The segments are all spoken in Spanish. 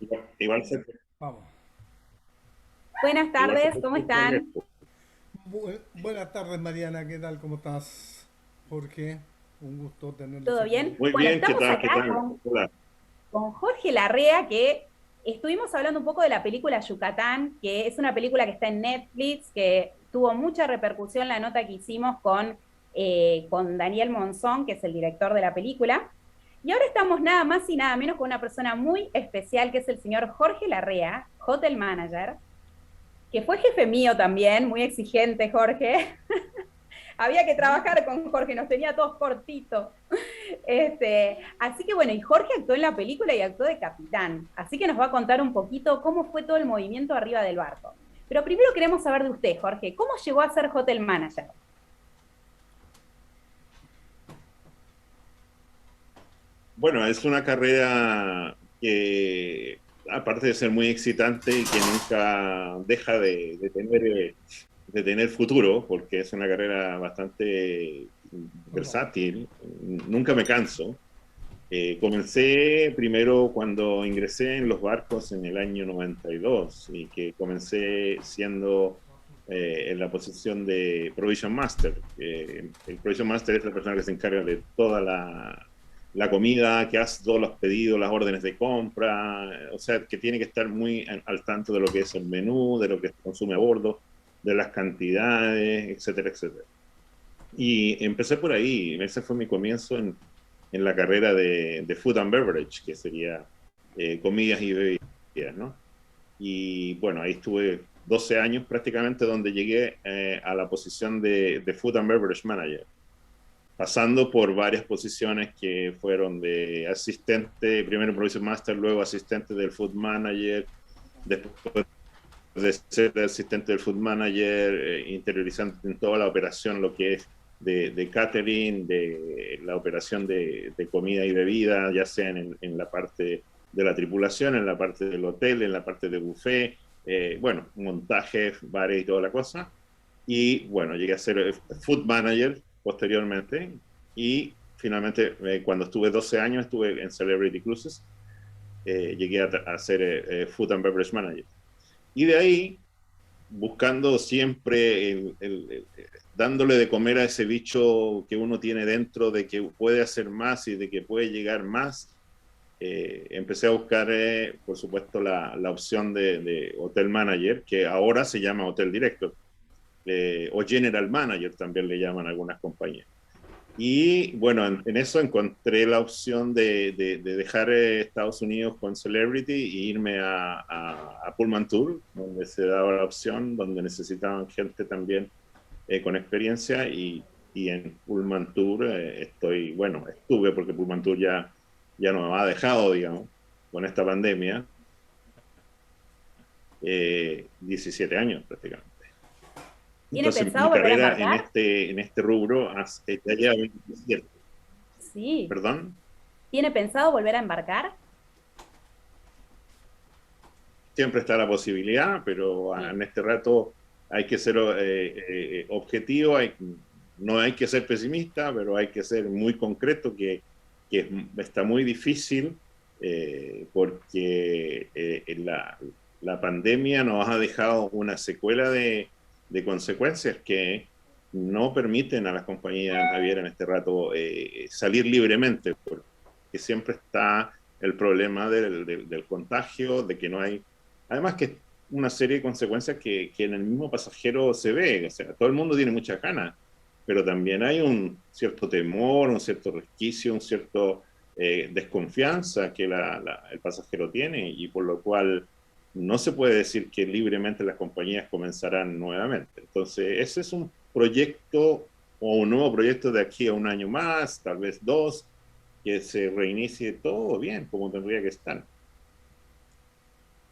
Igual se, Vamos. igual Buenas se tardes, puede ¿cómo entender. están? Buenas tardes, Mariana. ¿Qué tal? ¿Cómo estás? Jorge, un gusto tenerlos ¿Todo aquí. bien? Muy Bueno, bien, ¿qué estamos tal? ¿Qué acá tal? Hola. con Jorge Larrea, que estuvimos hablando un poco de la película Yucatán, que es una película que está en Netflix, que tuvo mucha repercusión la nota que hicimos con Daniel Monzón, que es el director de la película. Y ahora estamos nada más y nada menos con una persona muy especial, que es el señor Jorge Larrea, Hotel Manager, que fue jefe mío también, muy exigente, Jorge. Había que trabajar con Jorge, nos tenía todos cortitos. Así que bueno, y Jorge actuó en la película y actuó de capitán. Así que nos va a contar un poquito cómo fue todo el movimiento arriba del barco. Pero primero queremos saber de usted, Jorge, ¿cómo llegó a ser hotel manager? Bueno, es una carrera que, aparte de ser muy excitante y que nunca deja de tener futuro, porque es una carrera bastante Perdón. versátil, nunca me canso. Comencé primero cuando ingresé en los barcos en el año 92 y que comencé siendo en la posición de Provision Master. El Provision Master es la persona que se encarga de toda la comida, que hace todos los pedidos, las órdenes de compra, o sea, que tiene que estar muy al tanto de lo que es el menú, de lo que se consume a bordo, de las cantidades, etcétera, etcétera. Y empecé por ahí, ese fue mi comienzo en la carrera de Food and Beverage, que sería comidas y bebidas, ¿no? Y bueno, ahí estuve 12 años prácticamente donde llegué a la posición de Food and Beverage Manager, pasando por varias posiciones que fueron de asistente, primero Producer Master, luego asistente del Food Manager, después de ser asistente del Food Manager, interiorizando en toda la operación, lo que es de catering, de la operación de comida y bebida, ya sea en la parte de la tripulación, en la parte del hotel, en la parte de buffet, bueno, montajes, bares y toda la cosa. Y bueno, llegué a ser food manager posteriormente y finalmente cuando estuve 12 años estuve en Celebrity Cruises, llegué a ser food and beverage manager. Y de ahí buscando siempre dándole de comer a ese bicho que uno tiene dentro de que puede hacer más y de que puede llegar más. Empecé a buscar, por supuesto, la opción de Hotel Manager, que ahora se llama Hotel Director, o General Manager también le llaman algunas compañías. Y bueno, en eso encontré la opción de dejar Estados Unidos con Celebrity e irme a Pullman Tour, donde se daba la opción, donde necesitaban gente también con experiencia y en Pullman Tour estoy, bueno, estuve porque Pullman Tour ya nos ha dejado, digamos, con esta pandemia, 17 años prácticamente. ¿Tiene Entonces pensado mi volver a carrera embarcar? en este rubro ya lleva 27, Sí. perdón. ¿Tiene pensado volver a embarcar? Siempre está la posibilidad, pero Sí. en este rato hay que ser objetivo, no hay que ser pesimista, pero hay que ser muy concreto, que está muy difícil porque la pandemia nos ha dejado una secuela de consecuencias que no permiten a las compañías navieras en este rato salir libremente, porque siempre está el problema del contagio, de que no hay. Además que una serie de consecuencias que en el mismo pasajero se ve, o sea, todo el mundo tiene muchas ganas, pero también hay un cierto temor, un cierto resquicio, un cierto desconfianza que el pasajero tiene y por lo cual no se puede decir que libremente las compañías comenzarán nuevamente. Entonces, ese es un proyecto o un nuevo proyecto de aquí a un año más, tal vez dos, que se reinicie todo bien como tendría que estar.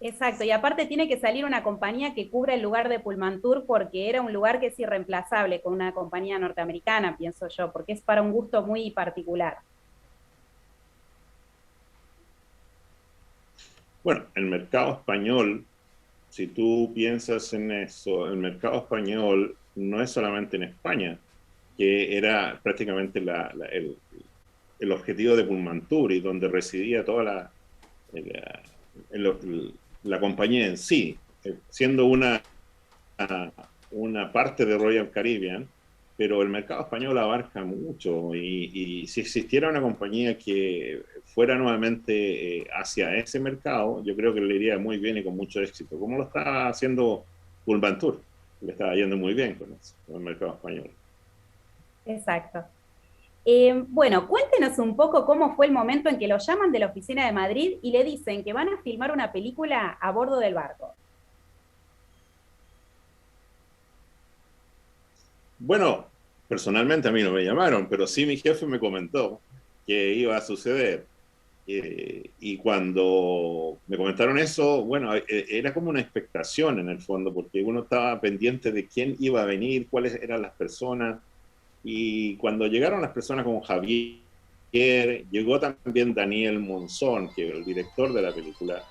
Exacto, y aparte tiene que salir una compañía que cubra el lugar de Pullmantur porque era un lugar que es irreemplazable con una compañía norteamericana, pienso yo, porque es para un gusto muy particular. Bueno, el mercado español, si tú piensas en eso, el mercado español no es solamente en España, que era prácticamente el objetivo de Pullmantur y donde residía toda la, la compañía en sí, siendo una parte de Royal Caribbean, pero el mercado español abarca mucho y si existiera una compañía que fuera nuevamente hacia ese mercado, yo creo que le iría muy bien y con mucho éxito, como lo está haciendo Pullmantur, le está yendo muy bien con eso, con el mercado español. Exacto. Bueno, cuéntenos un poco cómo fue el momento en que lo llaman de la oficina de Madrid y le dicen que van a filmar una película a bordo del barco. Bueno, personalmente a mí no me llamaron, pero sí mi jefe me comentó que iba a suceder. Y cuando me comentaron eso, bueno, era como una expectación en el fondo, porque uno estaba pendiente de quién iba a venir, cuáles eran las personas. Y cuando llegaron las personas como Javier, llegó también Daniel Monzón, que es el director de la película,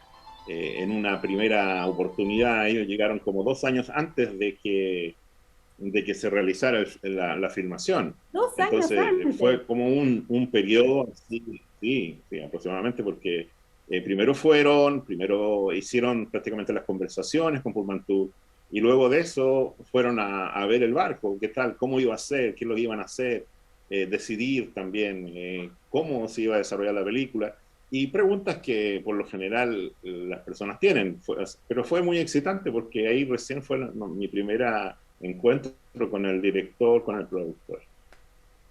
en una primera oportunidad. Ellos llegaron como 2 años antes de que se realizara la filmación. 2 años Entonces antes. fue como un periodo, sí, aproximadamente, porque primero hicieron prácticamente las conversaciones con Pullmantur, y luego de eso fueron a ver el barco, qué tal, cómo iba a ser, qué lo iban a hacer, decidir también cómo se iba a desarrollar la película, y preguntas que por lo general las personas tienen, pero fue muy excitante porque ahí recién fue mi primera encuentro con el director, con el productor.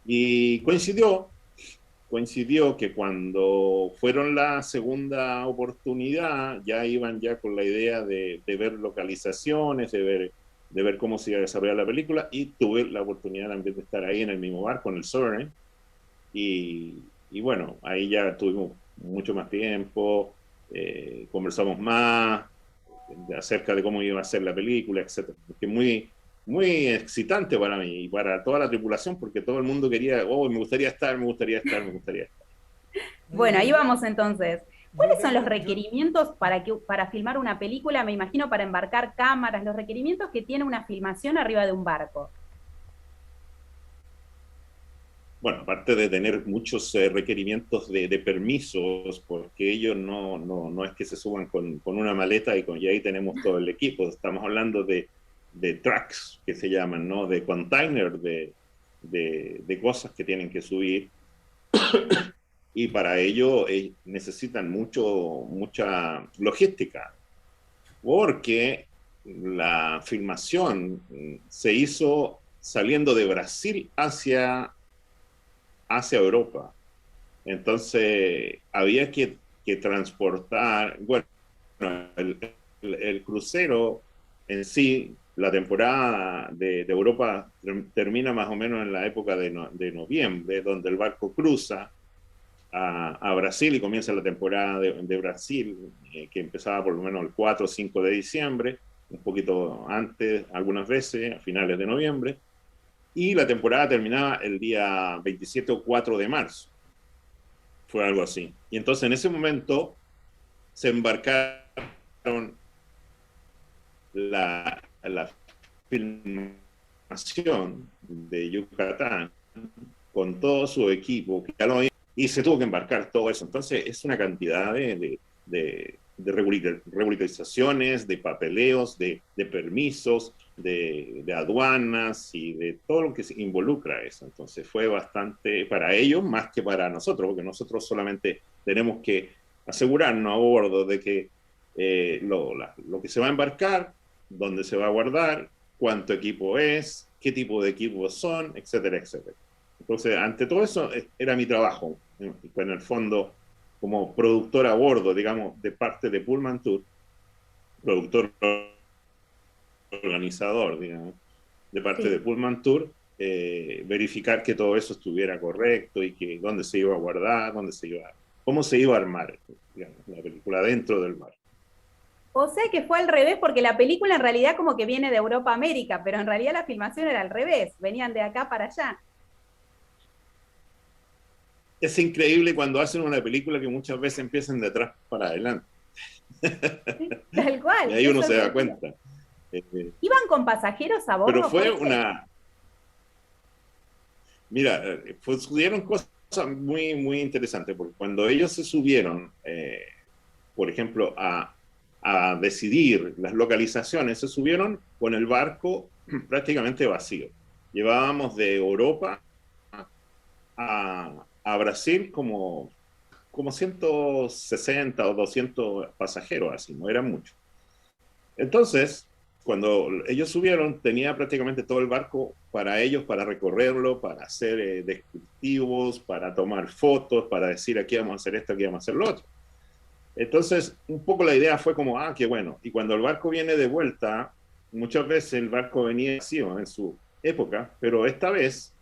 Y coincidió que cuando fueron la segunda oportunidad, ya iban ya con la idea de ver localizaciones, de ver cómo se iba a desarrollar la película, y tuve la oportunidad también de estar ahí en el mismo bar con el Sovereign, y bueno, ahí ya tuvimos mucho más tiempo, conversamos más acerca de cómo iba a ser la película, etcétera. Porque muy excitante para mí y para toda la tripulación, porque todo el mundo quería, oh, me gustaría estar, me gustaría estar, me gustaría estar. Bueno, ahí vamos entonces. ¿Cuáles son los requerimientos para filmar una película? Me imagino para embarcar cámaras, los requerimientos que tiene una filmación arriba de un barco. Bueno, aparte de tener muchos requerimientos de permisos, porque ellos no es que se suban con una maleta y ahí tenemos todo el equipo. Estamos hablando de trucks, que se llaman, ¿no? De containers, de cosas que tienen que subir. Y para ello necesitan mucha logística, porque la filmación se hizo saliendo de Brasil hacia Europa. Entonces había que transportar, bueno, el crucero en sí, la temporada de Europa termina más o menos en la época de noviembre, donde el barco cruza a Brasil y comienza la temporada de Brasil, que empezaba por lo menos el 4 o 5 de diciembre, un poquito antes, algunas veces, a finales de noviembre, y la temporada terminaba el día 27 o 4 de marzo. Fue algo así. Y entonces en ese momento se embarcaron la filmación de Yucatán con todo su equipo, que ya lo había, y se tuvo que embarcar todo eso. Entonces es una cantidad de regularizaciones, de papeleos, de permisos, de aduanas y de todo lo que se involucra eso. Entonces fue bastante para ellos más que para nosotros, porque nosotros solamente tenemos que asegurarnos a bordo de que lo que se va a embarcar, dónde se va a guardar, cuánto equipo es, qué tipo de equipos son, etcétera, etcétera. Entonces, ante todo eso, era mi trabajo, en el fondo, como productor a bordo, digamos, de parte de Pullmantur, productor organizador, digamos, de parte de Sí. Pullmantur, verificar que todo eso estuviera correcto y que dónde se iba a guardar, cómo se iba a armar, digamos, la película dentro del mar. O sea que fue al revés, porque la película en realidad como que viene de Europa a América, pero en realidad la filmación era al revés, venían de acá para allá. Es increíble cuando hacen una película que muchas veces empiezan de atrás para adelante. Sí, tal Y cual, ahí qué uno se da sorpresivo. cuenta. Eh, ¿Iban con pasajeros a pero bordo, fue Jorge? una, mira, pues sucedieron cosas muy interesantes, porque cuando ellos se subieron, por ejemplo, a decidir las localizaciones, se subieron con el barco prácticamente vacío. Llevábamos de Europa a Brasil como 160 o 200 pasajeros, así, no eran muchos. Entonces, cuando ellos subieron, tenía prácticamente todo el barco para ellos, para recorrerlo, para hacer descriptivos, para tomar fotos, para decir aquí vamos a hacer esto, aquí vamos a hacer lo otro. Entonces, un poco la idea fue como, qué bueno. Y cuando el barco viene de vuelta, muchas veces el barco venía vacío en su época, pero esta vez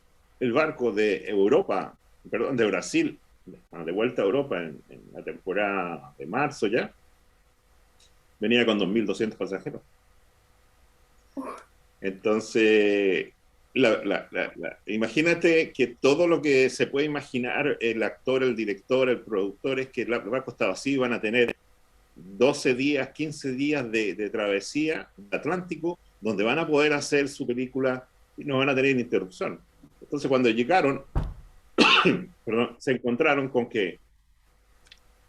el barco de Europa, perdón, de Brasil, de vuelta a Europa en la temporada de marzo ya, venía con 2.200 pasajeros. Entonces, imagínate que todo lo que se puede imaginar el actor, el director, el productor, es que el barco está vacío, van a tener 12 días, 15 días de travesía Atlántico, donde van a poder hacer su película y no van a tener interrupción. Entonces, cuando llegaron, perdón, se encontraron con que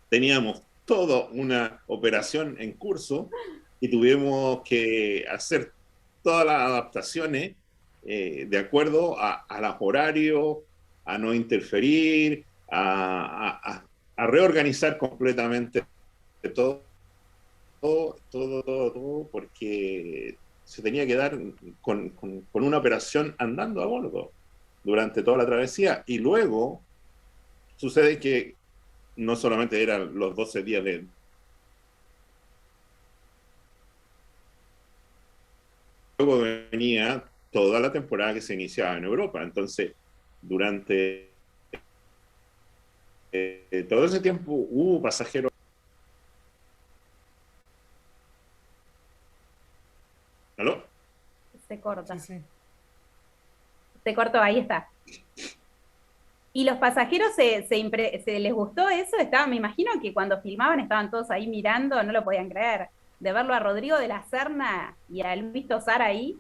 teníamos toda una operación en curso y tuvimos que hacer todas las adaptaciones de acuerdo a los horarios, a no interferir, a reorganizar completamente todo, porque se tenía que dar con una operación andando a bordo durante toda la travesía. Y luego sucede que no solamente eran los 12 días de... Luego venía toda la temporada que se iniciaba en Europa. Entonces, durante todo ese tiempo hubo pasajeros. ¿Aló? Se corta. Sí, sí. Se cortó, ahí está. ¿Y los pasajeros se les gustó eso? Me imagino que cuando filmaban estaban todos ahí mirando, no lo podían creer. De verlo a Rodrigo de la Serna y a Luis Tosar ahí.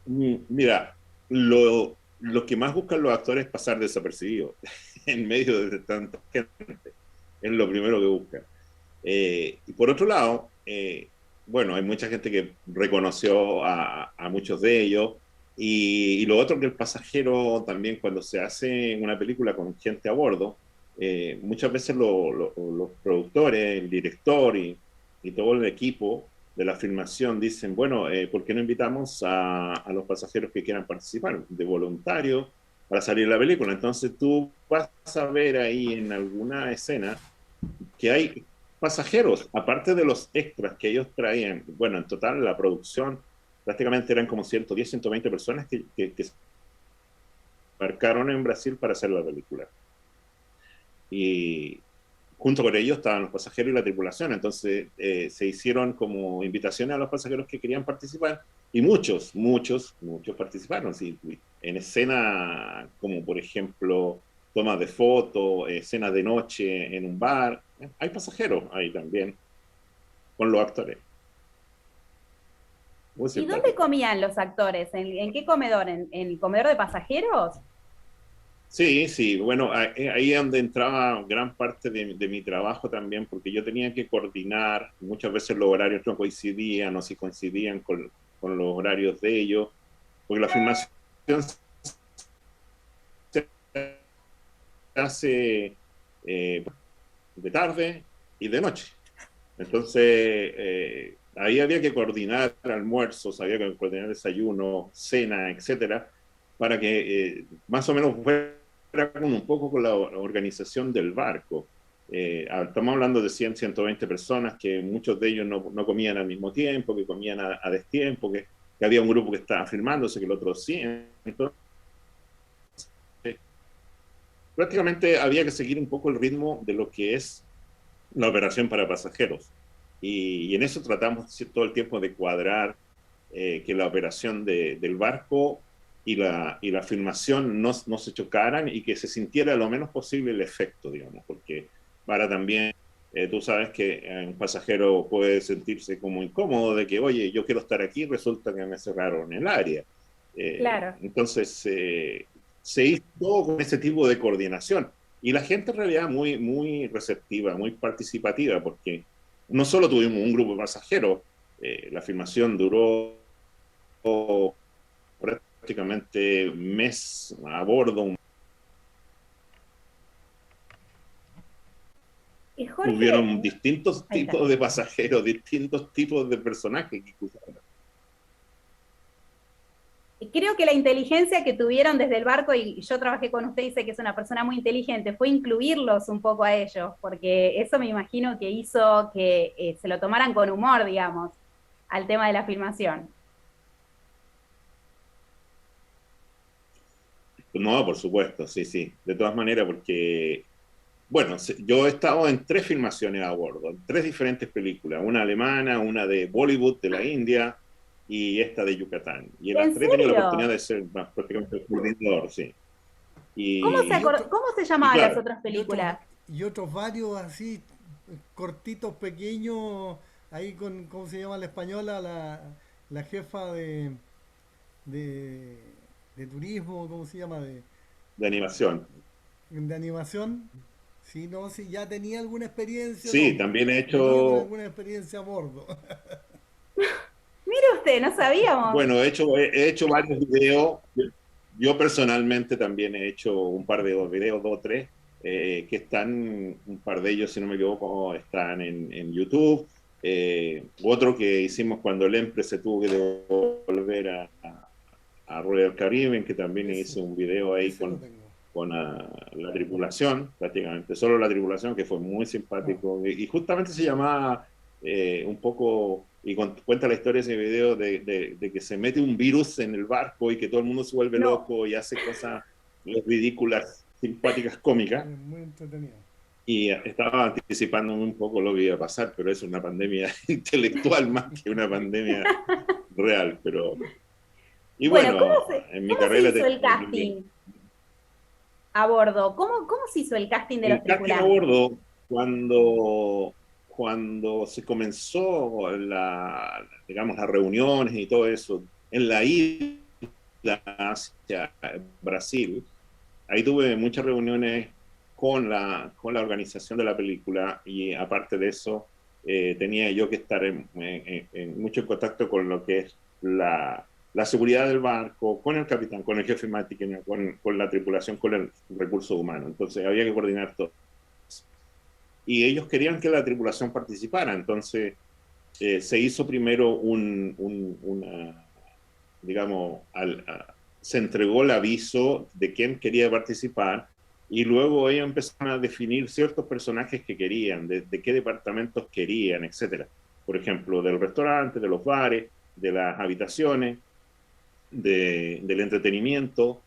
Mira, lo que más buscan los actores es pasar desapercibidos en medio de tanta gente. Es lo primero que buscan. Y por otro lado, bueno, hay mucha gente que reconoció a muchos de ellos. Y lo otro que el pasajero también, cuando se hace una película con gente a bordo, muchas veces los productores, el director y todo el equipo de la filmación dicen, bueno, ¿por qué no invitamos a los pasajeros que quieran participar de voluntarios para salir de la película? Entonces tú vas a ver ahí en alguna escena que hay pasajeros, aparte de los extras que ellos traían. Bueno, en total la producción prácticamente eran como 110, 120 personas que se embarcaron en Brasil para hacer la película. Y junto con ellos estaban los pasajeros y la tripulación. Entonces se hicieron como invitaciones a los pasajeros que querían participar y muchos participaron. Sí, en escena como por ejemplo tomas de fotos, escenas de noche en un bar. Hay pasajeros ahí también con los actores. ¿Y dónde comían los actores? ¿En qué comedor? ¿En el comedor de pasajeros? Sí, bueno, ahí es donde entraba gran parte de mi trabajo también, porque yo tenía que coordinar, muchas veces los horarios no coincidían o si coincidían con los horarios de ellos, porque la filmación se hace de tarde y de noche. Entonces, ahí había que coordinar almuerzos, había que coordinar desayuno, cena, etcétera, para que más o menos fuera un poco con la organización del barco. Estamos hablando de 100, 120 personas, que muchos de ellos no comían al mismo tiempo, que comían a destiempo, que había un grupo que estaba filmándose, que el otro sí. Entonces, prácticamente había que seguir un poco el ritmo de lo que es la operación para pasajeros. Y en eso tratamos todo el tiempo de cuadrar que la operación del barco y la filmación no se chocaran y que se sintiera lo menos posible el efecto, digamos, porque para también, tú sabes que un pasajero puede sentirse como incómodo de que, oye, yo quiero estar aquí, resulta que me cerraron el área. Claro. Entonces, se hizo todo con ese tipo de coordinación. Y la gente en realidad muy, muy receptiva, muy participativa, porque no solo tuvimos un grupo de pasajeros, la filmación duró prácticamente un mes a bordo. Jorge, Hubieron distintos ahí está. tipos de pasajeros, distintos tipos de personajes que cruzaron. Creo que la inteligencia que tuvieron desde el barco, y yo trabajé con usted y sé que es una persona muy inteligente, fue incluirlos un poco a ellos, porque eso me imagino que hizo que se lo tomaran con humor, digamos, al tema de la filmación. No, por supuesto, sí, sí. De todas maneras, porque, bueno, yo he estado en 3 filmaciones a bordo, en 3 diferentes películas, una alemana, una de Bollywood, de la India, y esta de Yucatán. Y en las ¿En 3 he tenido la oportunidad serio? de ser prácticamente el coordinador, sí. ¿Cómo Y, otro, cómo se Y llamaban las claro, otras y, otros, películas? y otros varios así, cortitos, pequeños, ahí con, ¿cómo se llama la española? La jefa de, de turismo, ¿cómo se llama? de animación. De animación. Sí, no, sí, ya tenía alguna experiencia, Sí, no, también he venía con hecho, alguna experiencia a bordo. Mire usted, no sabíamos. bueno, he hecho varios videos. Yo personalmente también he hecho un par de videos, 2 o 3, que están, un par de ellos, si no me equivoco, están en YouTube. Otro que hicimos cuando el EMPRE se tuvo que devolver a Royal Caribbean, que también Ese, hice un video ahí ese lo tengo. con la tripulación, prácticamente, solo la tripulación, que fue muy Ah, simpático. Y justamente se llamaba un poco, y cuenta la historia de ese video de que se mete un virus en el barco y que todo el mundo se vuelve No. loco y hace cosas ridículas, simpáticas, cómicas. muy entretenido. Y estaba anticipándome un poco lo que iba a pasar, pero es una pandemia intelectual más que una pandemia real. Y Bueno, bueno, en mi cómo se carrera hizo el casting a bordo? ¿Cómo se hizo el casting de los el casting a tripulantes? bordo, cuando se comenzó digamos, las reuniones y todo eso, en la isla hacia Brasil, ahí tuve muchas reuniones con la organización de la película y aparte de eso, tenía yo que estar en mucho contacto con lo que es la seguridad del barco, con el capitán, con el jefe máquina, con la tripulación, con el recurso humano. Entonces había que coordinar todo. Y ellos querían que la tripulación participara, entonces se hizo primero digamos, se entregó el aviso de quién quería participar y luego ellos empezaron a definir ciertos personajes que querían, de qué departamentos querían, etcétera. Por ejemplo, del restaurante, de los bares, de las habitaciones, del entretenimiento,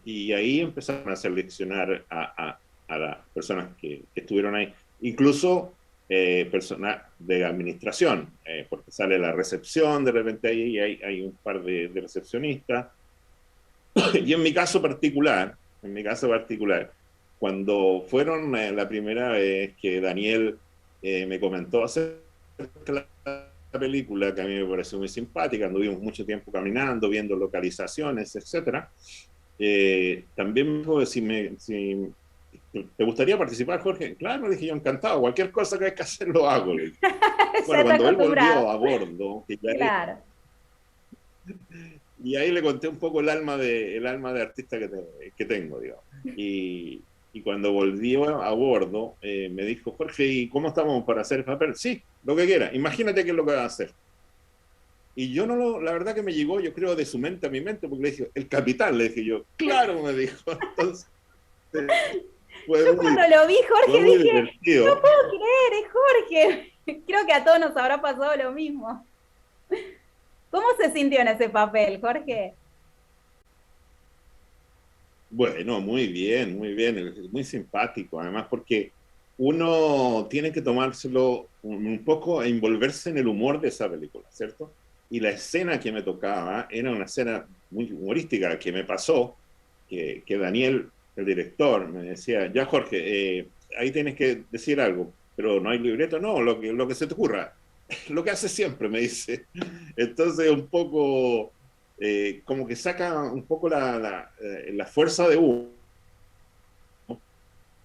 y ahí empezaron a seleccionar a las personas que estuvieron ahí. Incluso personas de administración, porque sale la recepción, de repente ahí hay un par de recepcionistas. Y en mi caso particular, cuando fueron la primera vez que Daniel me comentó acerca de la película, que a mí me pareció muy simpática, anduvimos mucho tiempo caminando, viendo localizaciones, etcétera. También me dijo si te gustaría participar, Jorge. Claro, le dije yo, encantado, cualquier cosa que hay que hacer lo hago. Ya Bueno, está cuando él acostumbrado. volvió a bordo, Claro. y ahí le conté un poco el alma de artista que tengo, digamos. Y cuando volvió a bordo, me dijo, Jorge, ¿y cómo estamos para hacer el papel? Sí, lo que quiera. Imagínate qué es lo que va a hacer. Y yo la verdad que me llegó, yo creo, de su mente a mi mente, porque le dije, el capitán, le dije yo, claro, me dijo. Entonces, fue Yo muy, cuando lo vi, fue Jorge, muy dije, no divertido. puedo creer, es Jorge. Creo que a todos nos habrá pasado lo mismo. ¿Cómo se sintió en ese papel, Jorge? Bueno, muy bien, es muy simpático, además porque uno tiene que tomárselo un poco e envolverse en el humor de esa película, ¿cierto? Y la escena que me tocaba era una escena muy humorística que me pasó, que Daniel, el director, me decía, ya Jorge, ahí tienes que decir algo, pero no hay libreto, no, lo que se te ocurra, lo que hace siempre, me dice. Entonces, un poco como que saca un poco la fuerza de uno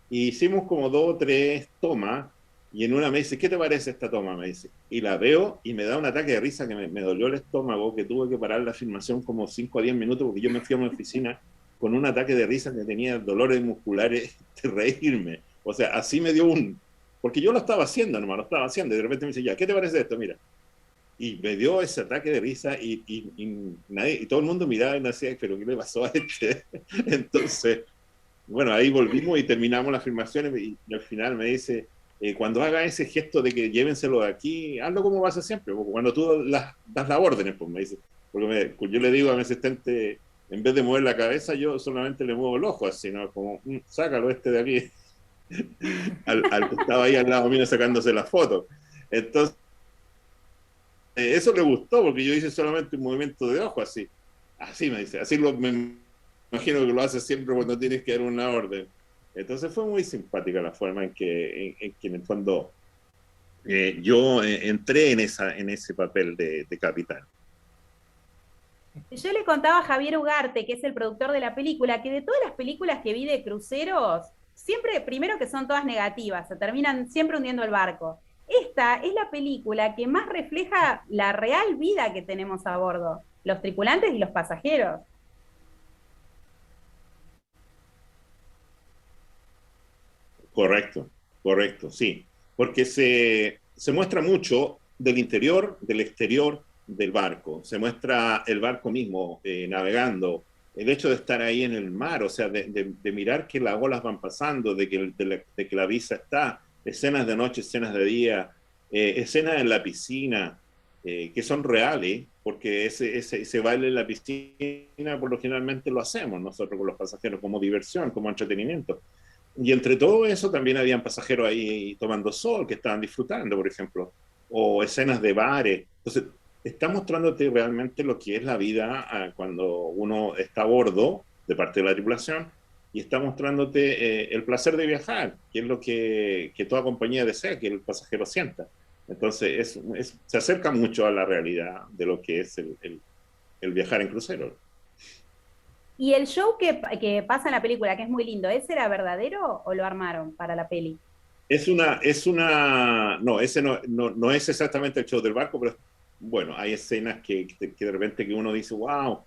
Y hicimos como 2 o 3 tomas, y en una me dice, ¿qué te parece esta toma? Me dice. Y la veo y me da un ataque de risa que me dolió el estómago, que tuve que parar la filmación como 5 a 10 minutos porque yo me fui a mi oficina con un ataque de risa que tenía dolores musculares de reírme. O sea, así me dio un... Porque yo lo estaba haciendo, nomás lo estaba haciendo, y de repente me dice, ya, ¿qué te parece esto? Mira. Y me dio ese ataque de risa y todo el mundo miraba y me decía, pero ¿qué le pasó a este? Entonces, bueno, ahí volvimos y terminamos las filmaciones y al final me dice, cuando haga ese gesto de que llévenselo de aquí, hazlo como vas a siempre, porque cuando tú das las órdenes, pues me dice, porque yo le digo a mi asistente, en vez de mover la cabeza, yo solamente le muevo el ojo, así, ¿no? Como, sácalo este de aquí, al que estaba ahí al lado mío sacándose la foto. Entonces, eso le gustó, porque yo hice solamente un movimiento de ojo, así. Así me dice, me imagino que lo hace siempre cuando tienes que dar una orden. Entonces fue muy simpática la forma en el fondo yo entré en ese papel de capitán. Yo le contaba a Javier Ugarte, que es el productor de la película, que de todas las películas que vi de cruceros, siempre, primero que son todas negativas, se terminan siempre hundiendo el barco. Esta es la película que más refleja la real vida que tenemos a bordo, los tripulantes y los pasajeros. Correcto, correcto, sí. Porque se muestra mucho del interior, del exterior del barco. Se muestra el barco mismo navegando, el hecho de estar ahí en el mar, o sea, de mirar que las olas van pasando, de que la brisa está, escenas de noche, escenas de día, escenas en la piscina, que son reales, porque ese baile en la piscina, por lo generalmente lo hacemos nosotros con los pasajeros como diversión, como entretenimiento. Y entre todo eso también habían pasajeros ahí tomando sol, que estaban disfrutando, por ejemplo, o escenas de bares. Entonces, está mostrándote realmente lo que es la vida cuando uno está a bordo de parte de la tripulación y está mostrándote el placer de viajar, que es lo que toda compañía desea, que el pasajero sienta. Entonces, se acerca mucho a la realidad de lo que es el viajar en crucero. Y el show que pasa en la película, que es muy lindo, ¿ese era verdadero o lo armaron para la peli? No, ese no es exactamente el show del barco, pero bueno, hay escenas que de repente que uno dice, wow,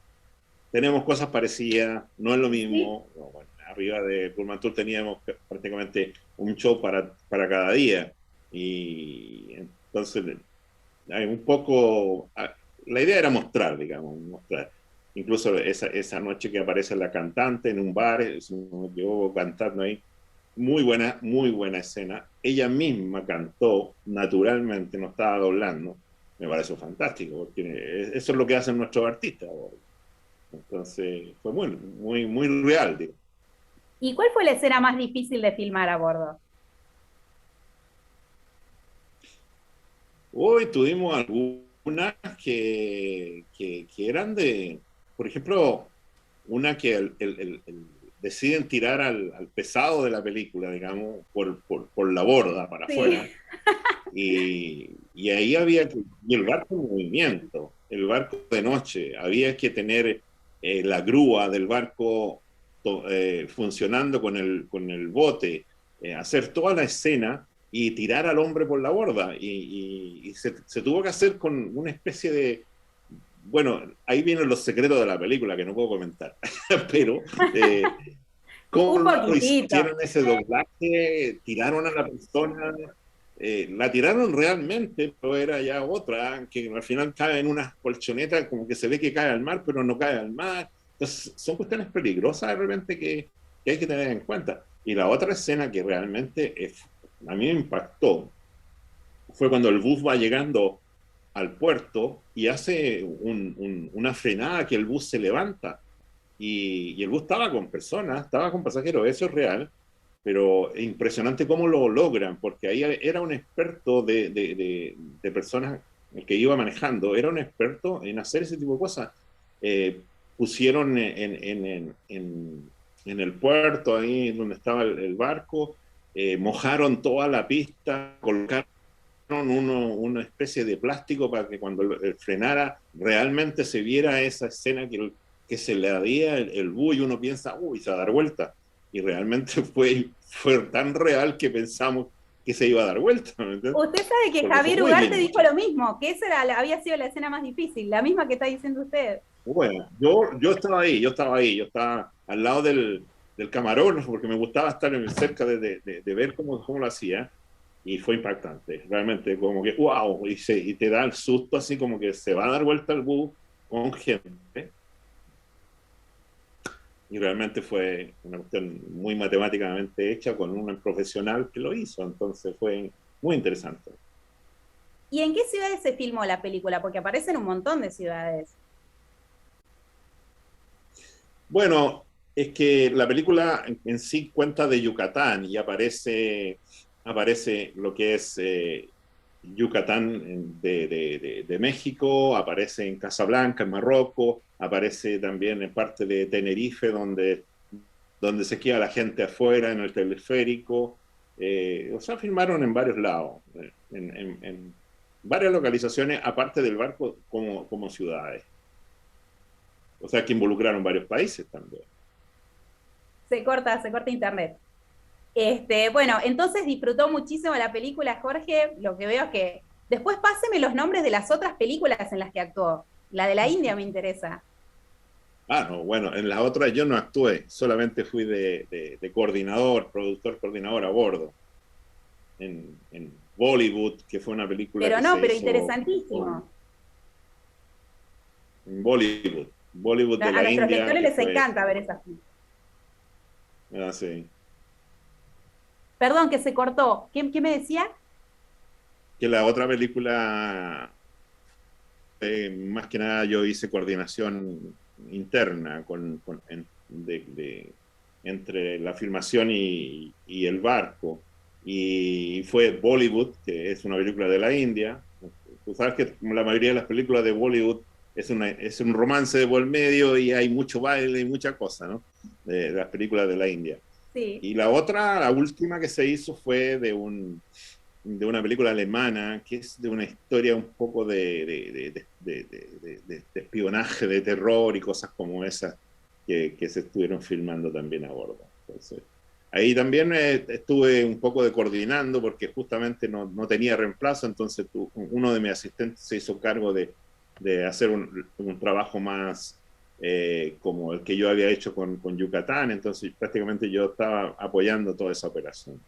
tenemos cosas parecidas, no es lo Sí. mismo. No, bueno, arriba de Pullman Tour teníamos prácticamente un show para cada día. Y entonces hay un poco, la idea era mostrar, digamos, mostrar. Incluso esa noche que aparece la cantante en un bar, yo cantando ahí, muy buena escena. Ella misma cantó naturalmente, no estaba doblando. Me pareció fantástico, porque eso es lo que hacen nuestros artistas. Entonces, fue muy real, digo. ¿Y cuál fue la escena más difícil de filmar a bordo? Hoy tuvimos algunas que eran por ejemplo, una que deciden tirar al pesado de la película, digamos, por la borda para Sí. afuera. Y ahí y el barco en movimiento, el barco de noche, había que tener la grúa del barco funcionando con el bote, hacer toda la escena y tirar al hombre por la borda. Y se tuvo que hacer con una especie de... Bueno, ahí vienen los secretos de la película que no puedo comentar, pero ¿cómo Un lo poquitito. hicieron ese doblaje? Tiraron a la persona, la tiraron realmente, pero era ya otra, que al final cae en unas colchonetas, como que se ve que cae al mar, pero no cae al mar. Entonces, son cuestiones peligrosas de repente que hay que tener en cuenta. Y la otra escena que realmente a mí me impactó fue cuando el bus va llegando al puerto y hace una frenada que el bus se levanta y el bus estaba con personas, estaba con pasajeros, eso es real, pero es impresionante cómo lo logran, porque ahí era un experto de personas el que iba manejando, era un experto en hacer ese tipo de cosas. Pusieron en el puerto, ahí donde estaba el barco, mojaron toda la pista, colocaron una especie de plástico para que cuando frenara realmente se viera esa escena que se le había el bus y uno piensa, uy, se va a dar vuelta. y realmente fue tan real que pensamos que se iba a dar vuelta, ¿me entiendes? Usted sabe que Porque fue Javier muy Ugarte lindo. dijo lo mismo, que esa había sido la escena más difícil, la misma que está diciendo usted. Bueno, yo estaba al lado del camarógrafo porque me gustaba estar cerca de ver cómo lo hacía y fue impactante, realmente como que wow, y te da el susto así como que se va a dar vuelta el bus con gente y realmente fue una cuestión muy matemáticamente hecha con un profesional que lo hizo, entonces fue muy interesante. ¿Y en qué ciudades se filmó la película? Porque aparecen un montón de ciudades. Bueno, es que la película en sí cuenta de Yucatán y aparece lo que es Yucatán de México, aparece en Casablanca, en Marruecos, aparece también en parte de Tenerife, donde se queda la gente afuera en el teleférico. O sea, filmaron en varios lados, en varias localizaciones, aparte del barco, como ciudades. O sea, que involucraron varios países también. Se corta internet. Bueno, entonces disfrutó muchísimo la película, Jorge. Lo que veo es que después páseme los nombres de las otras películas en las que actuó. La de la India me interesa. Ah, no, bueno, en las otras yo no actué, solamente fui de coordinador, productor coordinador a bordo. En Bollywood, que fue una película Pero que no, se pero hizo interesantísimo. en Bollywood de A la nuestros India, lectores que les fue, encanta ver esas películas. sí, Perdón, que se cortó. ¿Qué me decía? que la otra película, más que nada yo hice coordinación interna entre la filmación y el barco. Y fue Bollywood, que es una película de la India. Tú sabes que la mayoría de las películas de Bollywood es un romance de por medio y hay mucho baile y mucha cosa, ¿no? De las películas de la India. Sí. Y la otra, la última que se hizo fue de una película alemana que es de una historia un poco de espionaje, de terror y cosas como esas que se estuvieron filmando también a bordo. Entonces, ahí también estuve un poco de coordinando porque justamente no tenía reemplazo, entonces uno de mis asistentes se hizo cargo de hacer un trabajo más como el que yo había hecho con Yucatán, entonces prácticamente yo estaba apoyando toda esa operación.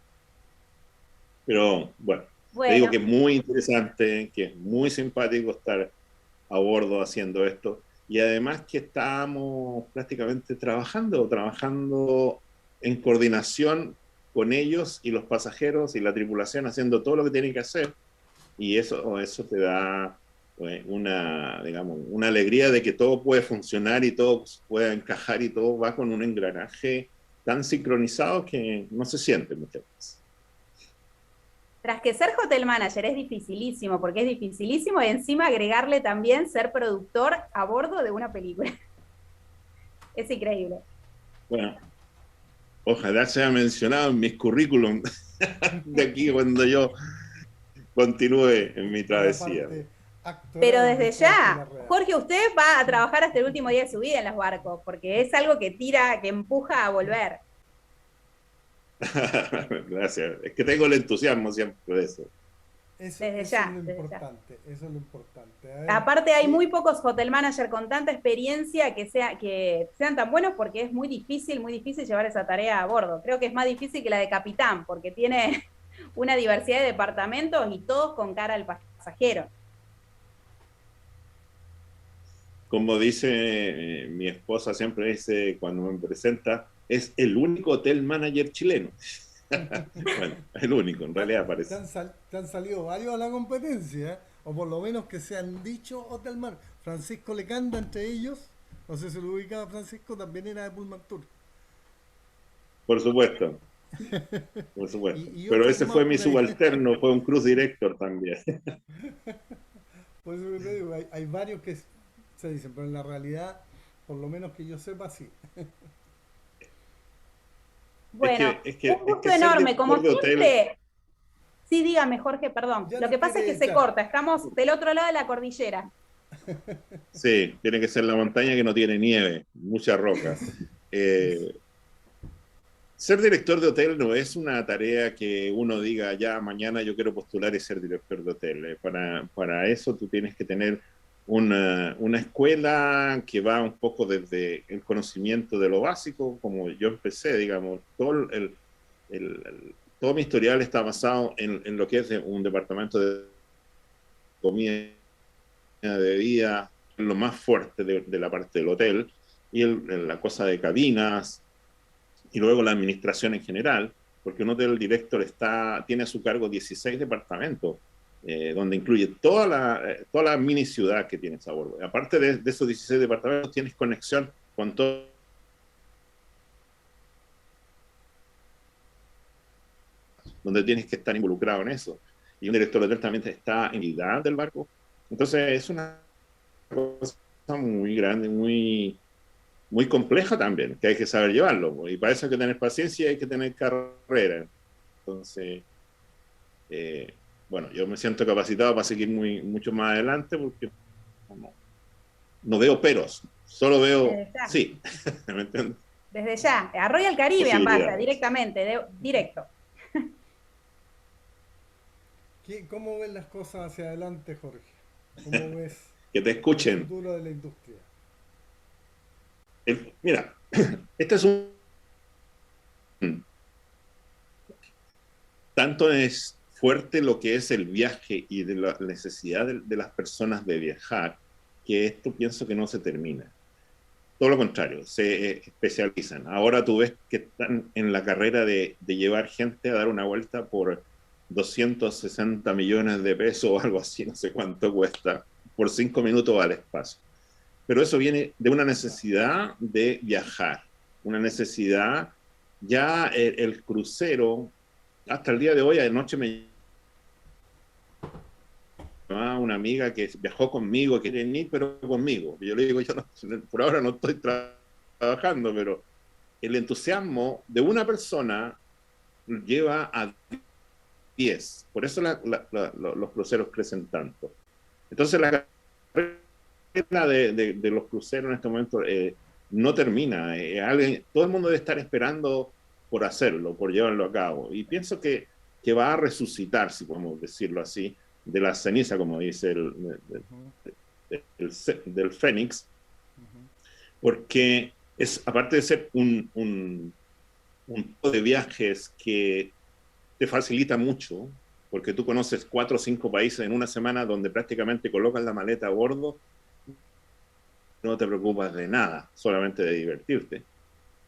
Pero bueno, te digo Bueno, que es muy interesante, que es muy simpático estar a bordo haciendo esto y además que estábamos prácticamente trabajando en coordinación con ellos y los pasajeros y la tripulación haciendo todo lo que tienen que hacer y eso te da digamos, una alegría de que todo puede funcionar y todo puede encajar y todo va con un engranaje tan sincronizado que no se siente muchas veces. tras que ser hotel manager es dificilísimo, porque es dificilísimo y encima agregarle también ser productor a bordo de una película. Es increíble. Bueno, ojalá sea mencionado en mis currículum de aquí cuando yo continúe en mi En la travesía. parte Pero actoral de desde Jorge ya, Larrea. Jorge, usted va a trabajar hasta el último día de su vida en los barcos, porque es algo que tira, que empuja a volver. Gracias. Es que tengo el entusiasmo siempre de eso. Desde Eso es ya, lo desde ya. importante, eso es lo importante. A ver, Aparte hay y muy pocos hotel manager con tanta experiencia que sean tan buenos porque es muy difícil llevar esa tarea a bordo. Creo que es más difícil que la de capitán porque tiene una diversidad de departamentos y todos con cara al pasajero. Como dice mi esposa, siempre dice cuando me presenta, es el único hotel manager chileno. Bueno, el único, en realidad parece. te han salido varios a la competencia, ¿eh? O por lo menos que se han dicho Hotel Mar. Francisco Lecanda entre ellos, no sé si lo ubicaba Francisco, también era de Pullman Tour. Por supuesto, por supuesto. Y Pero otros ese más fue mi por ahí. subalterno, fue un cruise director también. Por eso que te digo, hay varios que se dicen, pero en la realidad, por lo menos que yo sepa, sí. Bueno, un Es gusto que ser enorme, como director de hotel, siempre. Sí, dígame, Jorge, perdón. Ya Lo nos que pasa es que quiere se echar. corta, estamos del otro lado de la cordillera. sí, tiene que ser la montaña que no tiene nieve, mucha roca. Eh, ser director de hotel no es una tarea que uno diga, ya mañana yo quiero postular y ser director de hotel. Para eso tú tienes que tener una escuela que va un poco desde el conocimiento de lo básico, como yo empecé, digamos, todo mi historial está basado en lo que es un departamento de comida, de bebida, lo más fuerte de la parte del hotel, y la cosa de cabinas, y luego la administración en general, porque un hotel director tiene a su cargo 16 departamentos, donde incluye toda la mini ciudad que tiene Sabor. Aparte de esos 16 departamentos, tienes conexión con todo, donde tienes que estar involucrado en eso. Y un director de hotel también está en la unidad del barco. Entonces es una cosa muy grande, muy compleja también, que hay que saber llevarlo. Y para eso hay que tener paciencia y hay que tener carrera. Entonces, bueno, yo me siento capacitado para seguir mucho más adelante porque no veo peros, solo veo sí. ¿Me entiendes? Desde ya, a Royal Caribbean pasa directamente, directo. ¿Cómo ves las cosas hacia adelante, Jorge? ¿Cómo ves que te escuchen. el futuro de la industria? Mira, este es tanto es fuerte lo que es el viaje y de la necesidad de las personas de viajar, que esto pienso que no se termina. Todo lo contrario, se especializan. Ahora tú ves que están en la carrera de llevar gente a dar una vuelta por 260 millones de pesos o algo así, no sé cuánto cuesta, por 5 minutos al espacio. Pero eso viene de una necesidad de viajar, una necesidad, ya el crucero, hasta el día de hoy, anoche me llamaba una amiga que viajó conmigo, quiere ir, pero conmigo. Y yo le digo, yo no, por ahora no estoy trabajando, pero el entusiasmo de una persona lleva a 10. Por eso los cruceros crecen tanto. Entonces la carrera de los cruceros en este momento no termina. Todo el mundo debe estar esperando por hacerlo, por llevarlo a cabo. Y pienso que va a resucitar, si podemos decirlo así, de la ceniza, como dice del Fénix, porque aparte de ser un tipo de viajes que te facilita mucho, porque tú conoces 4 o 5 países en una semana donde prácticamente colocas la maleta a bordo, no te preocupas de nada, solamente de divertirte,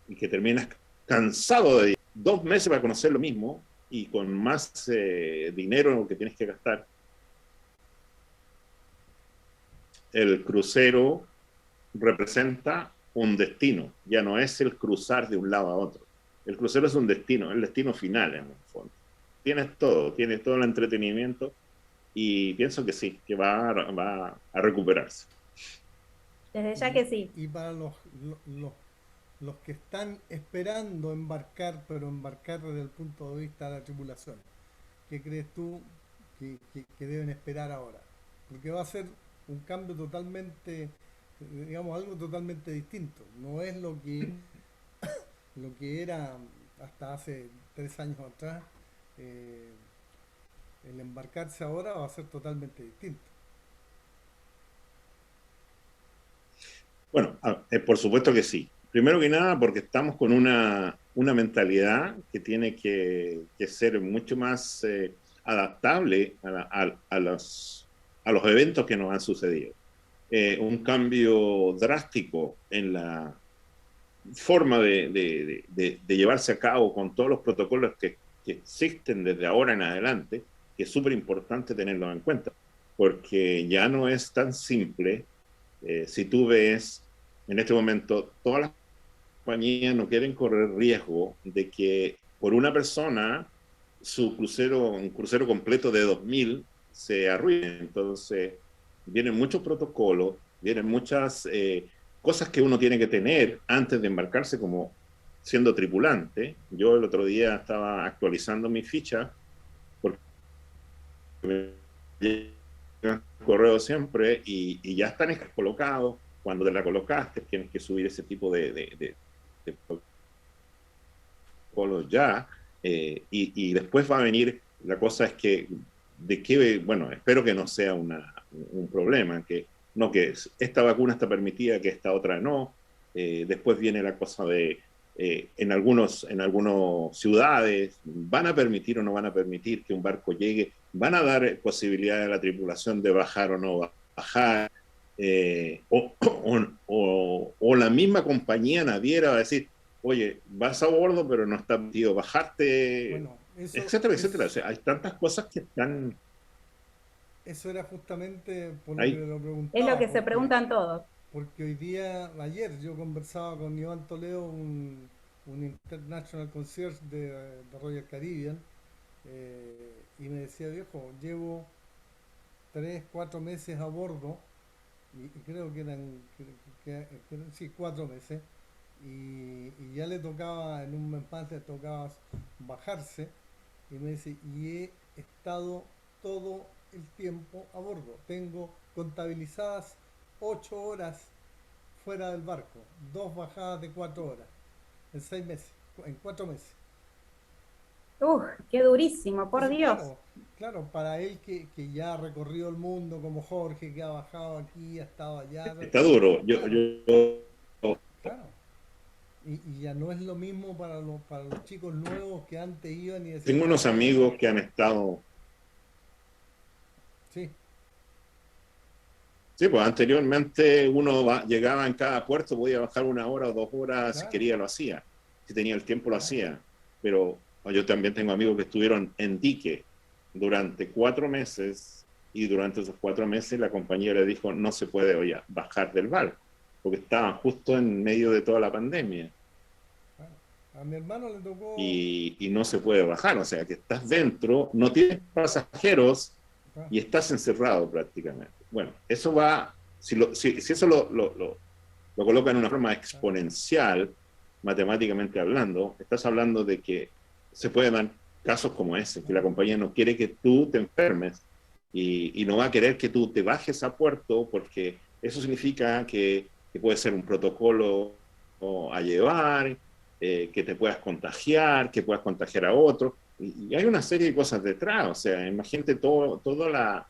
y que terminas cansado de 2 meses para conocer lo mismo y con más dinero que tienes que gastar. El crucero representa un destino, ya no es el cruzar de un lado a otro. El crucero es un destino, el destino final en el fondo. Tienes todo el entretenimiento y pienso que sí, que va a recuperarse. Desde ya que sí. Y para los que están esperando embarcar, pero embarcar desde el punto de vista de la tripulación, ¿qué crees tú que deben esperar ahora? Porque va a ser un cambio totalmente, digamos, algo totalmente distinto. No es lo que era hasta hace 3 años atrás. El embarcarse ahora va a ser totalmente distinto. Bueno, por supuesto que sí. Primero que nada, porque estamos con una mentalidad que tiene que ser mucho más adaptable a los eventos que nos han sucedido. Un cambio drástico en la forma de llevarse a cabo con todos los protocolos que existen desde ahora en adelante, que es súper importante tenerlos en cuenta, porque ya no es tan simple. Si tú ves, en este momento, todas las compañías no quieren correr riesgo de que por una persona un crucero completo de 2.000 se arruine. Entonces, vienen muchos protocolos, vienen muchas cosas que uno tiene que tener antes de embarcarse como siendo tripulante. Yo el otro día estaba actualizando mi ficha porque me llega correo siempre y ya están colocados. Cuando te la colocaste tienes que subir ese tipo de protocolos ya, y después va a venir, la cosa es que, bueno, espero que no sea un problema, que no, que esta vacuna está permitida, que esta otra no. Después viene la cosa de, en algunas ciudades, ¿van a permitir o no van a permitir que un barco llegue? ¿Van a dar posibilidad a la tripulación de bajar o no bajar? O la misma compañía naviera va a decir, oye, vas a bordo, pero no está permitido bajarte, Bueno, etcétera, etcétera. O sea, hay tantas cosas que están... Eso era justamente por lo Ahí. que lo Es lo preguntaba, que se porque, preguntan todos. porque hoy día, ayer yo conversaba con Iván Toledo, un International Concierge de Royal Caribbean, y me decía, viejo, llevo 3, 4 meses a bordo, y creo que eran, sí, 4 meses, y ya le tocaba, en un mes más le tocaba bajarse, y me dice, y he estado todo el tiempo a bordo. Tengo contabilizadas 8 horas fuera del barco, 2 bajadas de 4 horas, en 6 meses, en 4 meses. Qué durísimo, por Entonces, Dios. claro, claro, para él que ya ha recorrido el mundo como Jorge, que ha bajado aquí, ha estado allá, Está duro. claro, claro. Y ya no es lo mismo para los chicos nuevos que antes iban y decían, Tengo ya unos voy. amigos que han estado... Sí, Sí, pues anteriormente uno llegaba en cada puerto, podía bajar 1 hora o 2 horas, si claro, quería lo hacía, si tenía el tiempo lo claro. hacía, pero yo también tengo amigos que estuvieron en dique durante 4 meses, y durante esos 4 meses la compañía le dijo no se puede, oye, bajar del barco, porque estaban justo en medio de toda la pandemia, Claro. A mi hermano le tocó, y no se puede bajar, o sea que estás dentro, no tienes pasajeros claro, y estás encerrado prácticamente. Bueno, eso va, si eso lo coloca en una forma claro, exponencial, matemáticamente hablando, estás hablando de que se pueden dar casos como ese, que la claro, compañía no quiere que tú te enfermes, y no va a querer que tú te bajes a puerto, porque eso significa que puede ser un protocolo a llevar, que te puedas contagiar, que puedas contagiar a otro, y hay una serie de cosas detrás. O sea, imagínate toda la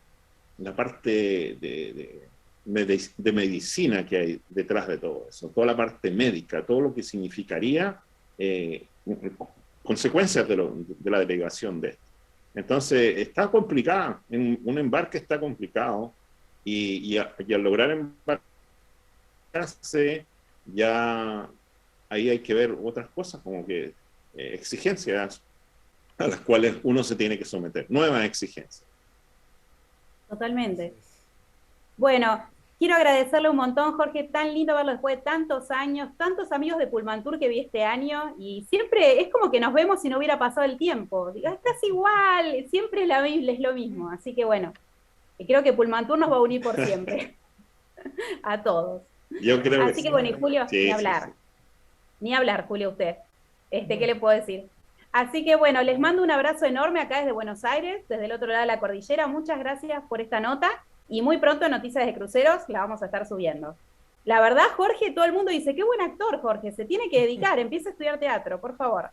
parte de medicina que hay detrás de todo eso, toda la parte médica, todo lo que significaría consecuencias de la delegación de esto. Entonces, está complicado, un embarque está complicado, y al lograr embarcarse, ya ahí hay que ver otras cosas, como que exigencias a las cuales uno se tiene que someter, nuevas exigencias. así Totalmente. es. Bueno, quiero agradecerle un montón, Jorge, tan lindo verlo después de tantos años, tantos amigos de Pullmantur que vi este año, y siempre es como que nos vemos si no hubiera pasado el tiempo. Digo, estás igual, siempre es lo mismo. Así que bueno, creo que Pullmantur nos va a unir por siempre, a todos. Yo creo que Así que sí. bueno, y Julio, Sí, sí, sí. ni hablar, Julio, usted. ¿Qué Bueno, le puedo decir? Así que bueno, les mando un abrazo enorme acá desde Buenos Aires, desde el otro lado de la cordillera. Muchas gracias por esta nota, y muy pronto Noticias de Cruceros la vamos a estar subiendo. La verdad, Jorge, todo el mundo dice, qué buen actor, Jorge, se tiene que dedicar, empieza a estudiar teatro, por favor.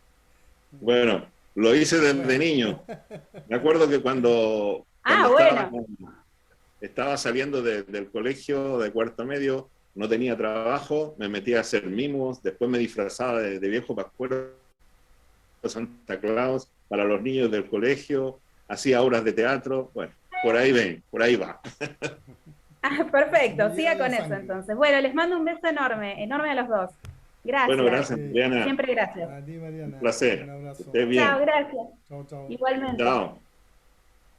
Bueno, lo hice desde bueno, niño. Me acuerdo que cuando Ah, estaba, bueno. estaba saliendo del colegio de cuarto medio, no tenía trabajo, me metí a hacer mimos, después me disfrazaba de viejo pascuero, Santa Claus, para los niños del colegio, hacía obras de teatro. Bueno, por ahí ven, por ahí va. Ah, se lo perfecto, lleva siga en la con eso sangre. entonces. Bueno, les mando un beso enorme, enorme a los dos. Bueno, Gracias, gracias, Ok, Diana. siempre gracias. a ti Un Mariana, un placer. Que abrazo. estés Chao, bien. gracias. Chao, chao. Igualmente. Chao.